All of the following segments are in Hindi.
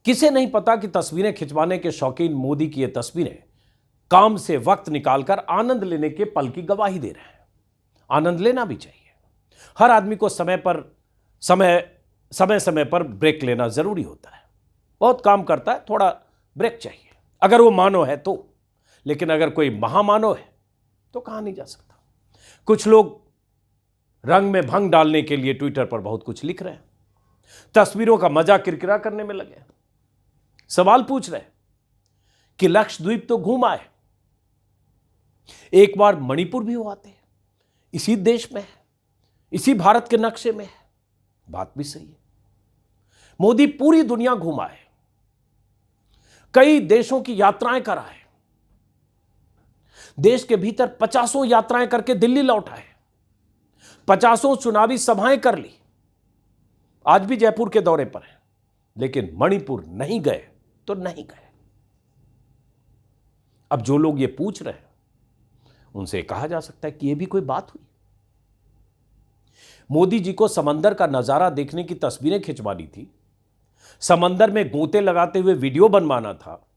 किसे नहीं पता कि तस्वीरें खिंचवाने के शौकीन मोदी की ये तस्वीरें काम से वक्त निकालकर आनंद लेने के पल की गवाही दे रहे हैं। आनंद लेना भी चाहिए। हर आदमी को समय समय पर ब्रेक लेना जरूरी होता है। बहुत काम करता है, थोड़ा ब्रेक चाहिए, अगर वो मानव है तो। लेकिन अगर कोई महामानव है तो कहा नहीं जा सकता। कुछ लोग रंग में भंग डालने के लिए ट्विटर पर बहुत कुछ लिख रहे हैं, तस्वीरों का मजाक किरकिरा करने में लगे, सवाल पूछ रहे हैं कि लक्षद्वीप तो घूम आए, एक बार मणिपुर भी हो आते, इसी देश में है, इसी भारत के नक्शे में है। बात भी सही है। मोदी पूरी दुनिया घुमाए, कई देशों की यात्राएं कराए, देश के भीतर 50 यात्राएं करके दिल्ली लौट आए, 50 चुनावी सभाएं कर ली, आज भी जयपुर के दौरे पर है। लेकिन मणिपुर नहीं गए तो नहीं गए। अब जो लोग ये पूछ रहे हैं उनसे कहा जा सकता है कि ये भी कोई बात हुई। मोदी जी को समंदर का नजारा देखने की तस्वीरें खिंचवानी थी, समंदर में गोते लगाते हुए वीडियो बनवाना था,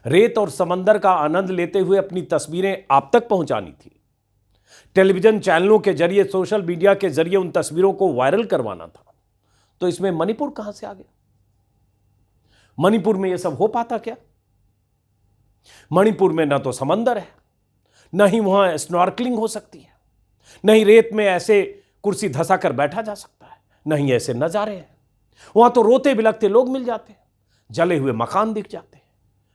रेत और समंदर का आनंद लेते हुए अपनी तस्वीरें आप तक पहुंचानी थी, टेलीविजन चैनलों के जरिए, सोशल मीडिया के जरिए उन तस्वीरों को वायरल करवाना था। तो इसमें मणिपुर कहां से आ गया? मणिपुर में यह सब हो पाता क्या? मणिपुर में ना तो समंदर है, न ही वहां स्नॉर्कलिंग हो सकती है, न ही रेत में ऐसे कुर्सी धसा कर बैठा जा सकता है, न ही ऐसे नजारे हैं। वहां तो रोते बिलखते लोग मिल जाते हैं, जले हुए मकान दिख जाते हैं,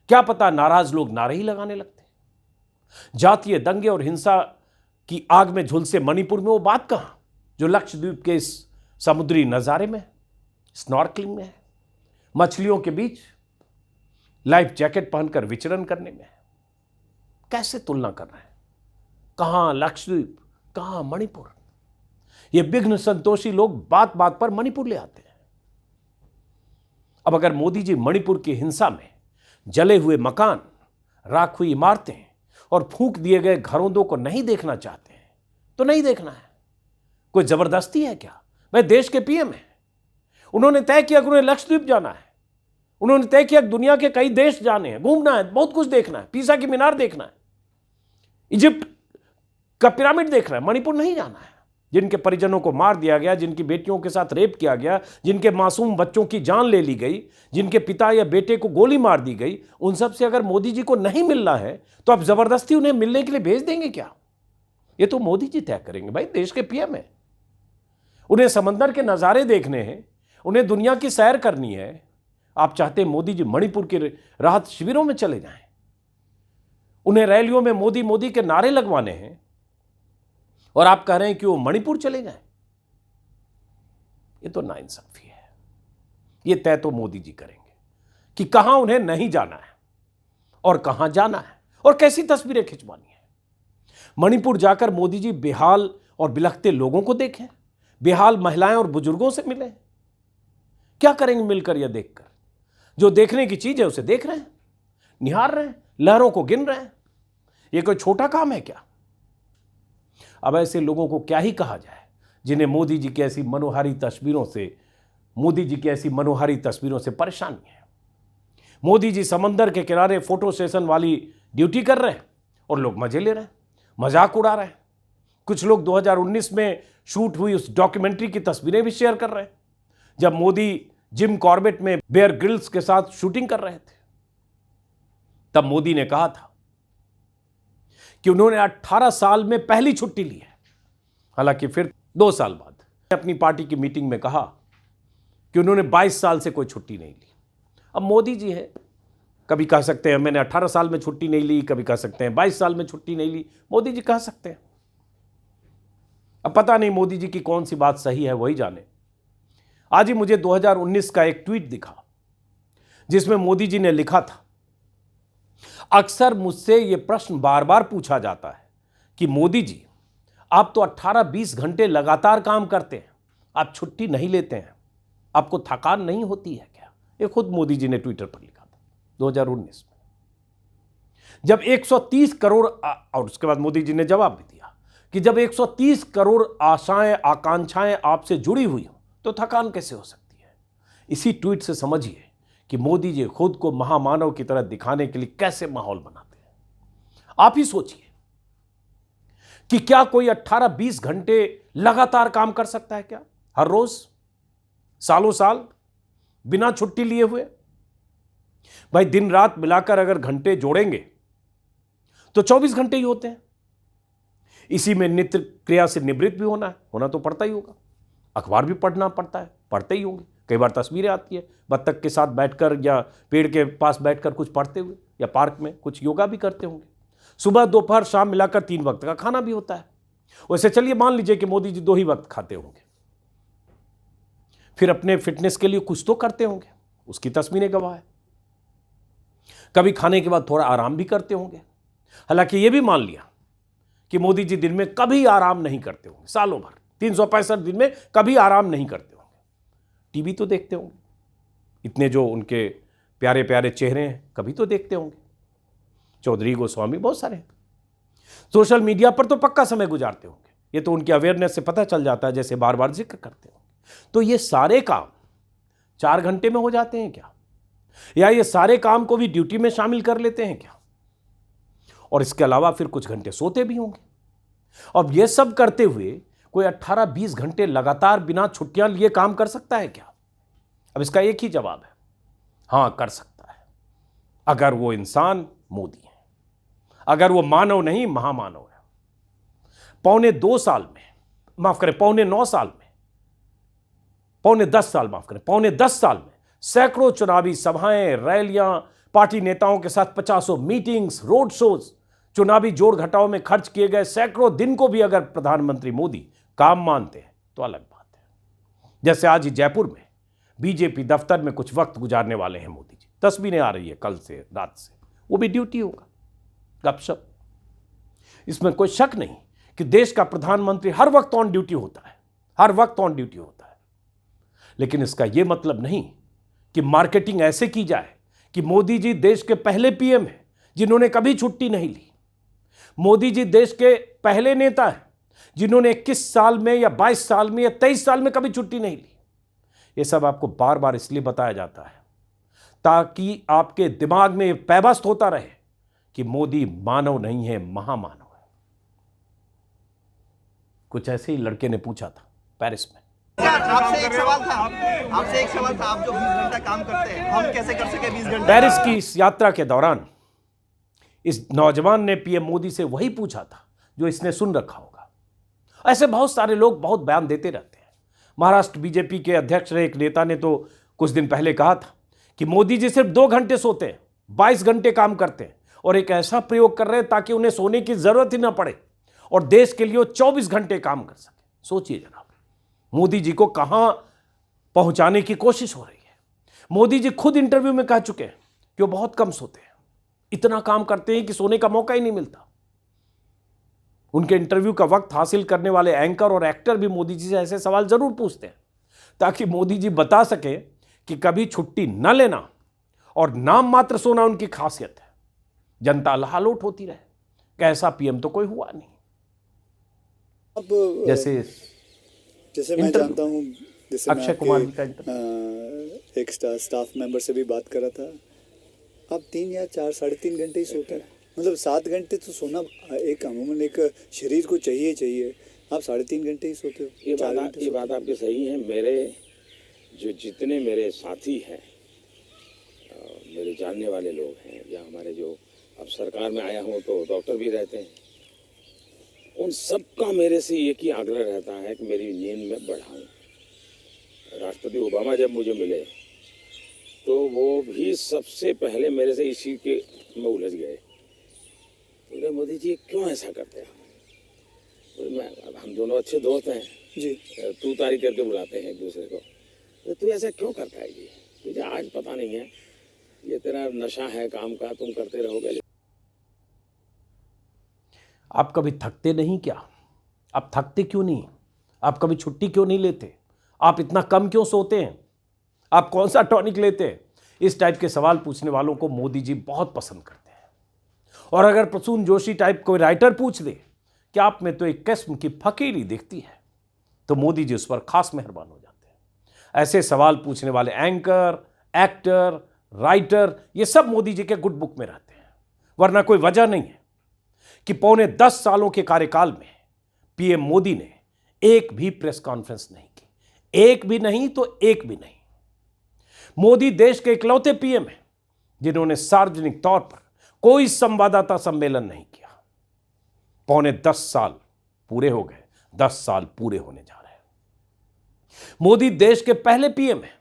क्या पता नाराज लोग नारे ही लगाने लगते हैं। जातीय दंगे और हिंसा की आग में झुलसे मणिपुर में वो बात कहां जो लक्षद्वीप के इस समुद्री नजारे में, स्नॉर्कलिंग में है, मछलियों के बीच लाइफ जैकेट पहनकर विचरण करने में है। कैसे तुलना कर रहे हैं? कहां लक्षद्वीप, कहां मणिपुर? ये विघ्न संतोषी लोग बात बात पर मणिपुर ले आते हैं। अब अगर मोदी जी मणिपुर की हिंसा में जले हुए मकान, राख हुई इमारतें और फूंक दिए गए घरोंदों को नहीं देखना चाहते हैं तो नहीं देखना है। कोई जबरदस्ती है क्या? वह देश के पीएम है, उन्होंने तय किया कि उन्हें लक्षद्वीप जाना है, उन्होंने तय किया कि दुनिया के कई देश जाने हैं, घूमना है, बहुत कुछ देखना है, पीसा की मीनार देखना है, इजिप्ट का पिरामिड देखना है, मणिपुर नहीं जाना है। जिनके परिजनों को मार दिया गया, जिनकी बेटियों के साथ रेप किया गया, जिनके मासूम बच्चों की जान ले ली गई, जिनके पिता या बेटे को गोली मार दी गई, उन सब से अगर मोदी जी को नहीं मिलना है तो आप जबरदस्ती उन्हें मिलने के लिए भेज देंगे क्या? ये तो मोदी जी तय करेंगे। भाई देश के पीएम है, उन्हें समंदर के नजारे देखने हैं, उन्हें दुनिया की सैर करनी है। आप चाहते हैं मोदी जी मणिपुर के राहत शिविरों में चले जाएं, उन्हें रैलियों में मोदी मोदी के नारे लगवाने हैं, और आप कह रहे हैं कि वो मणिपुर चले जाएं। ये तो नाइंसाफी है। ये तय तो मोदी जी करेंगे कि कहां उन्हें नहीं जाना है और कहां जाना है और कैसी तस्वीरें खिंचवानी है। मणिपुर जाकर मोदी जी बेहाल और बिलखते लोगों को देखें, बेहाल महिलाएं और बुजुर्गों से मिलें। क्या करेंगे मिलकर यह देखकर? जो देखने की चीज है उसे देख रहे हैं, निहार रहे हैं, लहरों को गिन रहे हैं। यह कोई छोटा काम है क्या? अब ऐसे लोगों को क्या ही कहा जाए जिन्हें मोदी जी की ऐसी मनोहारी तस्वीरों से परेशानी है। मोदी जी समंदर के किनारे फोटो सेशन वाली ड्यूटी कर रहे हैं और लोग मजे ले रहे हैं, मजाक उड़ा रहे हैं। कुछ लोग 2019 में शूट हुई उस डॉक्यूमेंट्री की तस्वीरें भी शेयर कर रहे हैं, जब मोदी जिम कॉर्बेट में बेयर ग्रिल्स के साथ शूटिंग कर रहे थे। तब मोदी ने कहा था कि उन्होंने 18 साल में पहली छुट्टी ली है। हालांकि फिर 2 साल बाद अपनी पार्टी की मीटिंग में कहा कि उन्होंने 22 साल से कोई छुट्टी नहीं ली। अब मोदी जी है, कभी कह सकते हैं मैंने 18 साल में छुट्टी नहीं ली, कभी कह सकते हैं 22 साल में छुट्टी नहीं ली। मोदी जी कह सकते हैं। अब पता नहीं मोदी जी की कौन सी बात सही है, वही जाने। आज ही मुझे 2019 का एक ट्वीट दिखा जिसमें मोदी जी ने लिखा था, अक्सर मुझसे यह प्रश्न बार बार पूछा जाता है कि मोदी जी आप तो 18-20 घंटे लगातार काम करते हैं, आप छुट्टी नहीं लेते हैं, आपको थकान नहीं होती है क्या? ये खुद मोदी जी ने ट्विटर पर लिखा था 2019 में। जब 130 करोड़ और उसके बाद मोदी जी ने जवाब भी दिया कि जब 130 करोड़ आशाएं आकांक्षाएं आपसे जुड़ी हुई हो तो थकान कैसे हो सकती है। इसी ट्वीट से समझिए कि मोदी जी खुद को महामानव की तरह दिखाने के लिए कैसे माहौल बनाते हैं। आप ही सोचिए कि क्या कोई 18-20 घंटे लगातार काम कर सकता है क्या, हर रोज, सालों साल, बिना छुट्टी लिए हुए? भाई दिन रात मिलाकर अगर घंटे जोड़ेंगे तो 24 घंटे ही होते हैं। इसी में नित्य क्रिया से निवृत्त भी होना तो पड़ता ही होगा। अखबार भी पढ़ना पड़ता है, पढ़ते ही होंगे। कई बार तस्वीरें आती है बत्तख के साथ बैठकर या पेड़ के पास बैठकर कुछ पढ़ते हुए, या पार्क में कुछ योगा भी करते होंगे। सुबह दोपहर शाम मिलाकर 3 वक्त का खाना भी होता है। वैसे चलिए मान लीजिए कि मोदी जी 2 ही वक्त खाते होंगे, फिर अपने फिटनेस के लिए कुछ तो करते होंगे, उसकी तस्वीरें गवाह है। कभी खाने के बाद थोड़ा आराम भी करते होंगे। हालांकि यह भी मान लिया कि मोदी जी दिन में कभी आराम नहीं करते होंगे, सालों भर 365 दिन में कभी आराम नहीं करते होंगे। टीवी तो देखते होंगे, इतने जो उनके प्यारे प्यारे चेहरे हैं कभी तो देखते होंगे। चौधरी, गोस्वामी, बहुत सारे। सोशल मीडिया पर तो पक्का समय गुजारते होंगे, ये तो उनकी अवेयरनेस से पता चल जाता है, जैसे बार बार जिक्र करते होंगे। तो ये सारे काम 4 घंटे में हो जाते हैं क्या, या ये सारे काम को भी ड्यूटी में शामिल कर लेते हैं क्या? और इसके अलावा फिर कुछ घंटे सोते भी होंगे। अब ये सब करते हुए कोई 18-20 घंटे लगातार बिना छुट्टियां लिए काम कर सकता है क्या? अब इसका एक ही जवाब है, हां कर सकता है, अगर वो इंसान मोदी है, अगर वो मानव नहीं महामानव है। पौने 9 साल में पौने 10 साल में सैकड़ों चुनावी सभाएं, रैलियां, पार्टी नेताओं के साथ 50 मीटिंग्स, रोड शोज, चुनावी जोड़ घटाव में खर्च किए गए सैकड़ों दिन को भी अगर प्रधानमंत्री मोदी काम मानते हैं तो अलग बात है। जैसे आज ही जयपुर में बीजेपी दफ्तर में कुछ वक्त गुजारने वाले हैं मोदी जी। तस्वीरें आ रही है कल से रात से, वो भी ड्यूटी होगा, गपशप। इसमें कोई शक नहीं कि देश का प्रधानमंत्री हर वक्त ऑन ड्यूटी होता है, हर वक्त ऑन ड्यूटी होता है। लेकिन इसका यह मतलब नहीं कि मार्केटिंग ऐसे की जाए कि मोदी जी देश के पहले पीएम हैं जिन्होंने कभी छुट्टी नहीं ली। मोदी जी देश के पहले नेता हैं जिन्होंने 21 साल में या 22 साल में या 23 साल में कभी छुट्टी नहीं ली। यह सब आपको बार बार इसलिए बताया जाता है ताकि आपके दिमाग में यह पैबस्त होता रहे कि मोदी मानव नहीं है, महामानव है। कुछ ऐसे ही लड़के ने पूछा था पेरिस में। आपसे एक सवाल था आप जो 20 घंटा काम करते हैं, हम कैसे कर सके 20 घंटे? पेरिस की इस यात्रा के दौरान इस नौजवान ने पीएम मोदी से वही पूछा था जो इसने सुन रखा होगा। ऐसे बहुत सारे लोग बहुत बयान देते रहते हैं। महाराष्ट्र बीजेपी के अध्यक्ष रहे एक नेता ने तो कुछ दिन पहले कहा था कि मोदी जी सिर्फ 2 घंटे सोते हैं, 22 घंटे काम करते हैं, और एक ऐसा प्रयोग कर रहे हैं ताकि उन्हें सोने की जरूरत ही ना पड़े और देश के लिए 24 घंटे काम कर सके। सोचिए जनाब, मोदी जी को कहां पहुंचाने की कोशिश हो रही है। मोदी जी खुद इंटरव्यू में कह चुके हैं कि वो बहुत कम सोते हैं, इतना काम करते हैं कि सोने का मौका ही नहीं मिलता। उनके इंटरव्यू का वक्त हासिल करने वाले एंकर और एक्टर भी मोदी जी से ऐसे सवाल जरूर पूछते हैं ताकि मोदी जी बता सके कि कभी छुट्टी न लेना और नाम मात्र सोना उनकी खासियत है। जनता लहालोट होती रहे, कैसा पीएम तो कोई हुआ नहीं। अब जैसे मैं जानता हूँ, जैसे अक्षय कुमार जी का एक स्टाफ मेंबर से भी बात कर रहा था, आप 3 या 4 साढ़े 3 घंटे ही सोते हैं। मतलब 7 घंटे तो सोना एक अमूमन एक शरीर को चाहिए। आप 3.5 घंटे ही सोते हो। ये बात आपकी सही है। मेरे जितने मेरे साथी हैं, मेरे जानने वाले लोग हैं, या हमारे जो अब सरकार में आया हूँ तो डॉक्टर भी रहते हैं, उन सबका मेरे से एक ही आग्रह रहता है कि मेरी नींद में बढ़ाऊं। राष्ट्रपति ओबामा जब मुझे मिले तो वो भी सबसे पहले मेरे से इसी के में उलझ गए। बोले मोदी जी क्यों ऐसा करते हैं? हम दोनों अच्छे दोस्त हैं जी, तू तारीख करके बुलाते हैं एक दूसरे को। तो तू ऐसा क्यों करता है जी? तुझे आज पता नहीं है, ये तेरा नशा है काम का, तुम करते रहोगे। आप कभी थकते नहीं क्या? आप थकते क्यों नहीं? आप कभी छुट्टी क्यों नहीं लेते? आप इतना कम क्यों सोते हैं? आप कौन सा टॉनिक लेते हैं? इस टाइप के सवाल पूछने वालों को मोदी जी बहुत पसंद करते हैं। और अगर प्रसून जोशी टाइप कोई राइटर पूछ दे कि आप में तो एक किस्म की फकीरी दिखती है, तो मोदी जी उस पर खास मेहरबान हो जाते हैं। ऐसे सवाल पूछने वाले एंकर, एक्टर, राइटर, ये सब मोदी जी के गुड बुक में रहते हैं। वरना कोई वजह नहीं है कि पौने 10 सालों के कार्यकाल में पीएम मोदी ने एक भी प्रेस कॉन्फ्रेंस नहीं की। एक भी नहीं तो एक भी नहीं। मोदी देश के इकलौते पीएम हैं जिन्होंने सार्वजनिक तौर पर कोई संवाददाता सम्मेलन नहीं किया। पौने 10 साल पूरे हो गए, 10 साल पूरे होने जा रहे हैं। मोदी देश के पहले पीएम हैं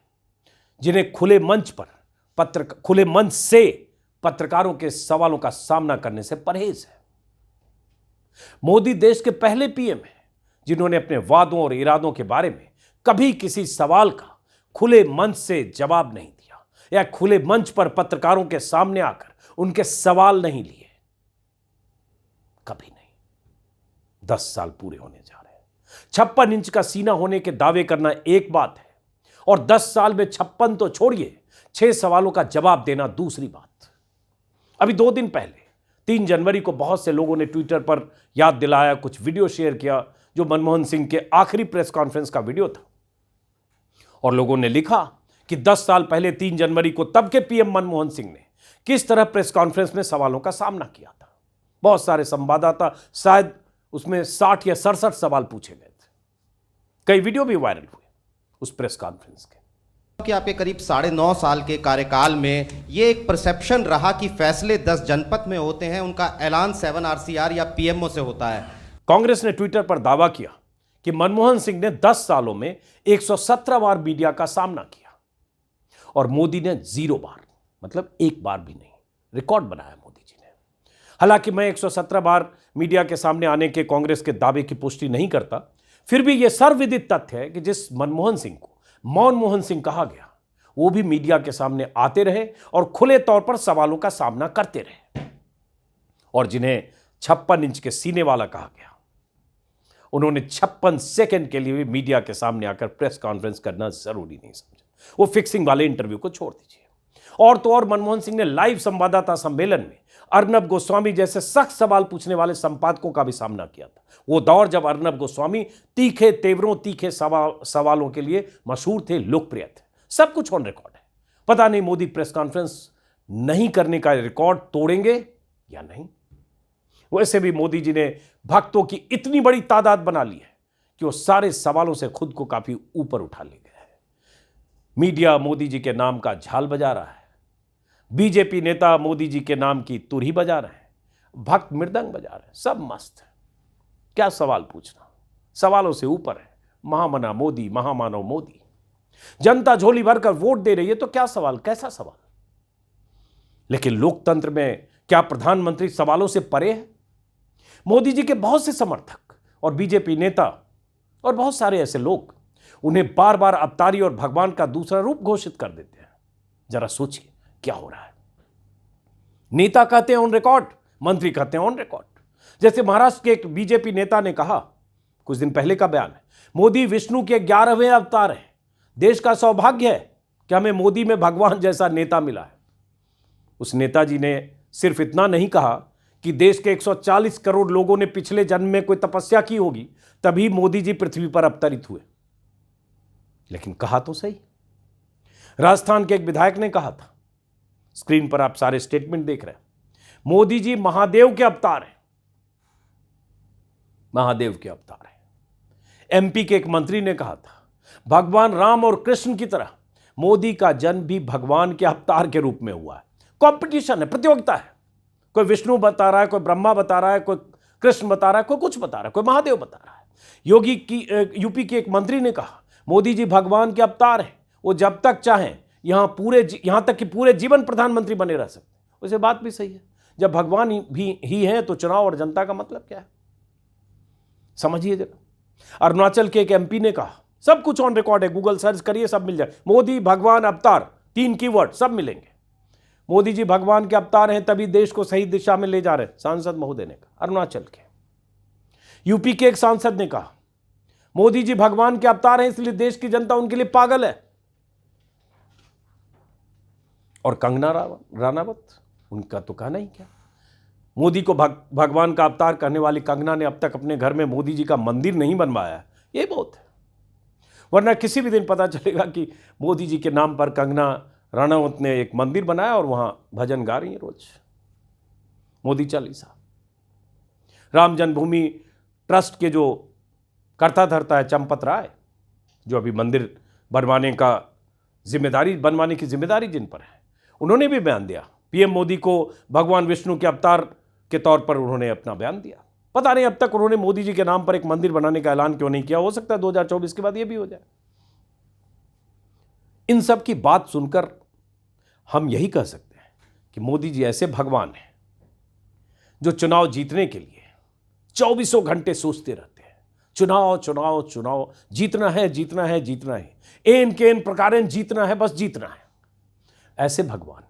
जिन्हें खुले मंच से पत्रकारों के सवालों का सामना करने से परहेज है। मोदी देश के पहले पीएम हैं जिन्होंने अपने वादों और इरादों के बारे में कभी किसी सवाल का खुले मंच से जवाब नहीं दिया या खुले मंच पर पत्रकारों के सामने आकर उनके सवाल नहीं लिए। कभी नहीं। 10 साल पूरे होने जा रहे हैं। 56 इंच का सीना होने के दावे करना एक बात है और 10 साल में 56 तो छोड़िए, 6 सवालों का जवाब देना दूसरी बात। अभी 2 दिन पहले 3 जनवरी को बहुत से लोगों ने ट्विटर पर याद दिलाया, कुछ वीडियो शेयर किया जो मनमोहन सिंह के आखिरी प्रेस कॉन्फ्रेंस का वीडियो था। और लोगों ने लिखा कि 10 साल पहले 3 जनवरी को तब के पीएम मनमोहन सिंह ने किस तरह प्रेस कॉन्फ्रेंस में सवालों का सामना किया था। बहुत सारे संवाददाता, शायद उसमें 60 या 67 सवाल पूछे गए थे। कई वीडियो भी वायरल हुए उस प्रेस कॉन्फ्रेंस के। कि आपके करीब 9.5 साल के कार्यकाल में ये एक परसेप्शन रहा कि फैसले 10 जनपद में होते हैं, उनका ऐलान 7 RCR या पीएमओ से होता है। कांग्रेस ने ट्विटर पर दावा किया कि मनमोहन सिंह ने 10 सालों में 117 बार मीडिया का सामना किया और मोदी ने 0 बार, मतलब एक बार भी नहीं। रिकॉर्ड बनाया मोदी जी ने। हालांकि मैं 117 बार मीडिया के सामने आने के कांग्रेस के दावे की पुष्टि नहीं करता, फिर भी यह सर्वविदित तथ्य है कि जिस मनमोहन सिंह को मनमोहन सिंह कहा गया, वो भी मीडिया के सामने आते रहे और खुले तौर पर सवालों का सामना करते रहे। और जिन्हें 56 इंच के सीने वाला कहा गया, उन्होंने 56 सेकंड के लिए भी मीडिया के सामने आकर प्रेस कॉन्फ्रेंस करना जरूरी नहीं समझा। वो फिक्सिंग वाले इंटरव्यू को छोड़ दीजिए। और तो और मनमोहन सिंह ने लाइव संवाददाता सम्मेलन में अर्नब गोस्वामी जैसे सख्त सवाल पूछने वाले संपादकों का भी सामना किया था। वो दौर जब अर्नब गोस्वामी तीखे तेवरों, तीखे सवालों के लिए मशहूर थे, लोकप्रिय थे। सब कुछ ऑन रिकॉर्ड है। पता नहीं मोदी प्रेस कॉन्फ्रेंस नहीं करने का रिकॉर्ड तोड़ेंगे या नहीं। वैसे भी मोदी जी ने भक्तों की इतनी बड़ी तादाद बना ली है कि वो सारे सवालों से खुद को काफी ऊपर उठा ले गए हैं। मीडिया मोदी जी के नाम का झाल बजा रहा है, बीजेपी नेता मोदी जी के नाम की तुरही बजा रहे हैं, भक्त मृदंग बजा रहे हैं, सब मस्त है। क्या सवाल पूछना, सवालों से ऊपर है। महामना मोदी, महामानव मोदी। जनता झोली भरकर वोट दे रही है तो क्या सवाल, कैसा सवाल। लेकिन लोकतंत्र में क्या प्रधानमंत्री सवालों से परे है? मोदी जी के बहुत से समर्थक और बीजेपी नेता और बहुत सारे ऐसे लोग उन्हें बार बार अवतारी और भगवान का दूसरा रूप घोषित कर देते हैं। जरा सोचिए क्या हो रहा है। नेता कहते हैं ऑन रिकॉर्ड, मंत्री कहते हैं ऑन रिकॉर्ड। जैसे महाराष्ट्र के एक बीजेपी नेता ने कहा, कुछ दिन पहले का बयान है, मोदी विष्णु के 11वें अवतार हैं। देश का सौभाग्य है कि हमें मोदी में भगवान जैसा नेता मिला है। उस नेताजी ने सिर्फ इतना नहीं कहा कि देश के 140 करोड़ लोगों ने पिछले जन्म में कोई तपस्या की होगी तभी मोदी जी पृथ्वी पर अवतरित हुए, लेकिन कहा तो सही। राजस्थान के एक विधायक ने कहा था, स्क्रीन पर आप सारे स्टेटमेंट देख रहे हैं, मोदी जी महादेव के अवतार हैं, महादेव के अवतार हैं। एमपी के एक मंत्री ने कहा था, भगवान राम और कृष्ण की तरह मोदी का जन्म भी भगवान के अवतार के रूप में हुआ है। कंपटीशन है, प्रतियोगिता है। कोई विष्णु बता रहा है, कोई ब्रह्मा बता रहा है, कोई कृष्ण बता रहा है, कोई कुछ बता रहा है, कोई महादेव बता रहा है। यूपी के एक मंत्री ने कहा, मोदी जी भगवान के अवतार हैं, वो जब तक चाहें यहां तक कि पूरे जीवन प्रधानमंत्री बने रह सकते। वैसे बात भी सही है, जब भगवान ही है तो चुनाव और जनता का मतलब क्या है, समझिए जरा। अरुणाचल के एक एमपी ने कहा, सब कुछ ऑन रिकॉर्ड है, गूगल सर्च करिए सब मिल जाए, मोदी भगवान अवतार 3 कीवर्ड सब मिलेंगे। मोदी जी भगवान के अवतार हैं तभी देश को सही दिशा में ले जा रहे हैं, सांसद महोदय ने कहा। अरुणाचल के यूपी के एक सांसद ने कहा, मोदी जी भगवान के अवतार हैं इसलिए देश की जनता उनके लिए पागल है। और कंगना राणावत, उनका तो कहना ही क्या। मोदी को भगवान का अवतार कहने वाली कंगना ने अब तक अपने घर में मोदी जी का मंदिर नहीं बनवाया, ये बहुत है। वरना किसी भी दिन पता चलेगा कि मोदी जी के नाम पर कंगना राणावत ने एक मंदिर बनाया और वहां भजन गा रही हैं रोज, मोदी चालीसा। राम जन्मभूमि ट्रस्ट के जो कर्ता धर्ता है चंपत राय, जो अभी मंदिर बनवाने की जिम्मेदारी जिन पर है, उन्होंने भी बयान दिया। पीएम मोदी को भगवान विष्णु के अवतार के तौर पर उन्होंने अपना बयान दिया। पता नहीं अब तक उन्होंने मोदी जी के नाम पर एक मंदिर बनाने का ऐलान क्यों नहीं किया, हो सकता है 2024 के बाद यह भी हो जाए। इन सब की बात सुनकर हम यही कह सकते हैं कि मोदी जी ऐसे भगवान हैं जो चुनाव जीतने के लिए 24 घंटे सोचते रहते हैं, चुनाव चुनाव चुनाव, जीतना है जीतना है जीतना है, एन के एन प्रकारेण जीतना है, बस जीतना है। ऐसे भगवान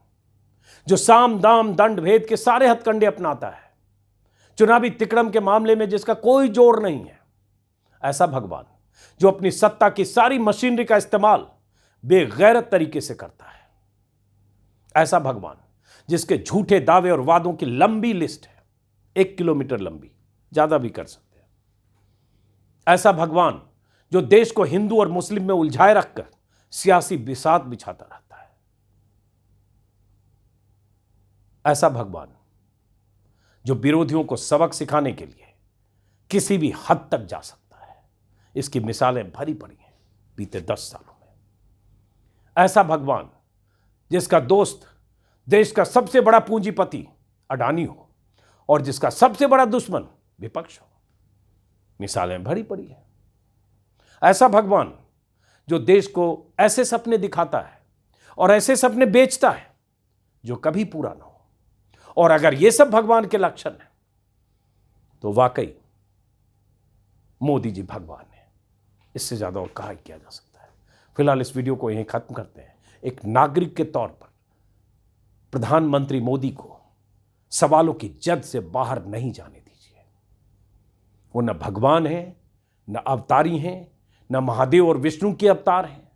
जो साम दाम दंड भेद के सारे हथकंडे अपनाता है, चुनावी तिकड़म के मामले में जिसका कोई जोड़ नहीं है, ऐसा भगवान जो अपनी सत्ता की सारी मशीनरी का इस्तेमाल बेगैरत तरीके से करता है, ऐसा भगवान जिसके झूठे दावे और वादों की लंबी लिस्ट है, 1 किलोमीटर लंबी, ज्यादा भी कर सकते हैं, ऐसा भगवान जो देश को हिंदू और मुस्लिम में उलझाए रखकर सियासी बिसात बिछाता रहता है, ऐसा भगवान जो विरोधियों को सबक सिखाने के लिए किसी भी हद तक जा सकता है, इसकी मिसालें भरी पड़ी हैं बीते 10 सालों में। ऐसा भगवान जिसका दोस्त देश का सबसे बड़ा पूंजीपति अडानी हो और जिसका सबसे बड़ा दुश्मन विपक्ष हो, मिसालें भरी पड़ी हैं। ऐसा भगवान जो देश को ऐसे सपने दिखाता है और ऐसे सपने बेचता है जो कभी पूरा ना हो। और अगर ये सब भगवान के लक्षण हैं तो वाकई मोदी जी भगवान है, इससे ज्यादा और कहा किया जा सकता है। फिलहाल इस वीडियो को यहीं खत्म करते हैं। एक नागरिक के तौर पर प्रधानमंत्री मोदी को सवालों की जद से बाहर नहीं जाने दीजिए। वो न भगवान है, न अवतारी हैं, न महादेव और विष्णु के अवतार हैं,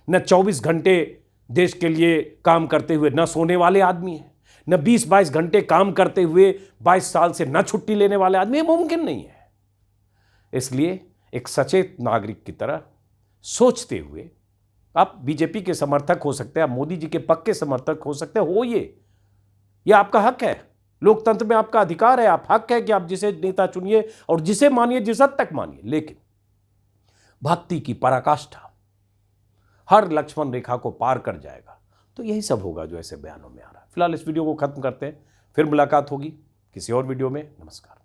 न 24 घंटे देश के लिए काम करते हुए न सोने वाले आदमी हैं, न 20-22 घंटे काम करते हुए 22 साल से न छुट्टी लेने वाले आदमी। मुमकिन नहीं है। इसलिए एक सचेत नागरिक की तरह सोचते हुए, आप बीजेपी के समर्थक हो सकते हैं, आप मोदी जी के पक्के समर्थक हो सकते हैं, हो ये आपका हक है, लोकतंत्र में आपका अधिकार है, आप हक है कि आप जिसे नेता चुनिए और जिसे मानिए, जिस हद तक मानिए, लेकिन भक्ति की पराकाष्ठा हर लक्ष्मण रेखा को पार कर जाएगा तो यही सब होगा जो ऐसे बयानों में आ रहा है। फिलहाल इस वीडियो को खत्म करते हैं, फिर मुलाकात होगी किसी और वीडियो में। नमस्कार।